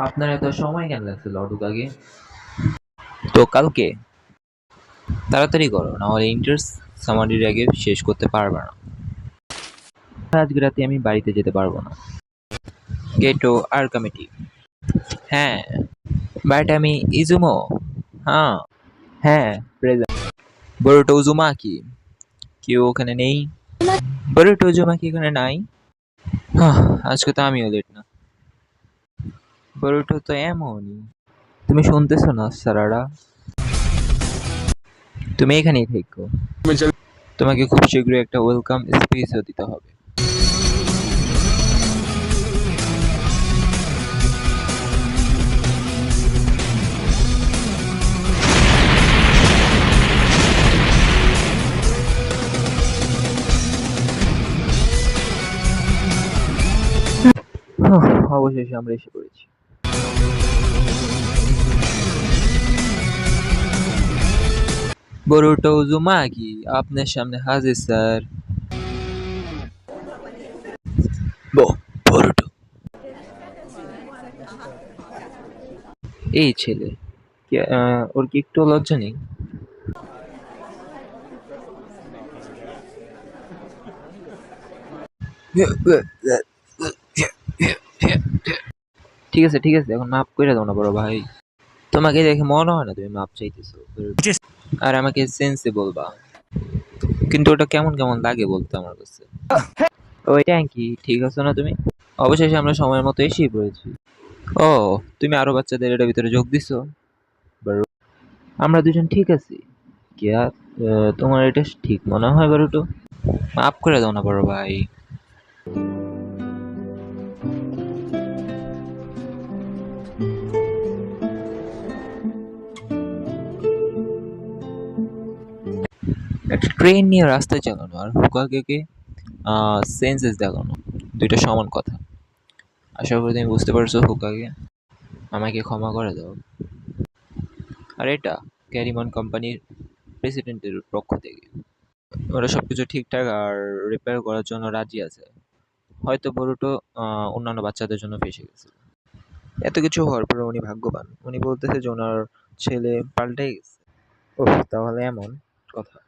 আপনার এত সময় কেন লাগছে লডুকাকে? তো কালকে তাড়াতাড়ি করো, না হলে ইন্টারেস্ট সামারির আগে শেষ করতে পারবে না। আজকে রাতে আমি বাড়িতে যেতে পারবো না। গেটো আর কমিটি। হ্যাঁ, বাট আমি ইজুমো। হ্যাঁ, হ্যাঁ, প্রেজেন্ট। বরুটো উজুমাকি কেউ ওখানে নেই? বরুটো উজুমাকি এখানে নাই? হাহ, আজকে তো আমিও লেট না। বরুটো তো এমনই। তুমি শুনতেছো না সারারা? তুমি এখানেই থেকো, তোমাকে খুব শীঘ্রই একটা ওয়েলকাম স্পিচও দিতে হবে। অবশেষে আমরা এসে পড়েছি। বরুটো উজুমাকি আপনার সামনে হাজির স্যার। বরুটো, এই ছেলে, ওর কি একটু লজ্জা নেই? ঠিক আছে ঠিক আছে, এখন মাফ করে দাও না বড় ভাই। তোমাকে দেখে মনে হয় না তুমি মাপ চাইতেছো, আর আমাকে সেন্সে বলবা। কিন্তু ওটা কেমন কেমন লাগে বলতে আমার কাছে। ওই ট্যাঙ্কি, ঠিক আছে না তুমি? অবশেষে আমরা সময়ের মতো এসেই পড়েছি। ও, তুমি আরো বাচ্চাদের এটার ভিতরে যোগ দিছো? আমরা দুজন ঠিক আছি। কেয়া, তোমার এটা ঠিক মনে হয় বারুটো? মাফ করে দাও না বড় ভাই। একটা ট্রেন নিয়ে রাস্তায় চালানো আর হুকাকে সেন্সেস দেখানো, দুইটা সমান কথা। আশা করি তুমি বুঝতে পারছো হুকাকে। আমাকে ক্ষমা করে দাও। আর এটা ক্যারিমন কোম্পানির প্রেসিডেন্টের পক্ষ থেকে। ওরা সবকিছু ঠিকঠাক আর রিপেয়ার করার জন্য রাজি আছে। হয়তো বড়টো অন্যান্য বাচ্চাদের জন্য ফেঁসে গেছে। এত কিছু হওয়ার পরে উনি ভাগ্যবান। উনি বলতেছে যে ওনার ছেলে পাল্টে গেছে। ওহ, তাহলে এমন কথা।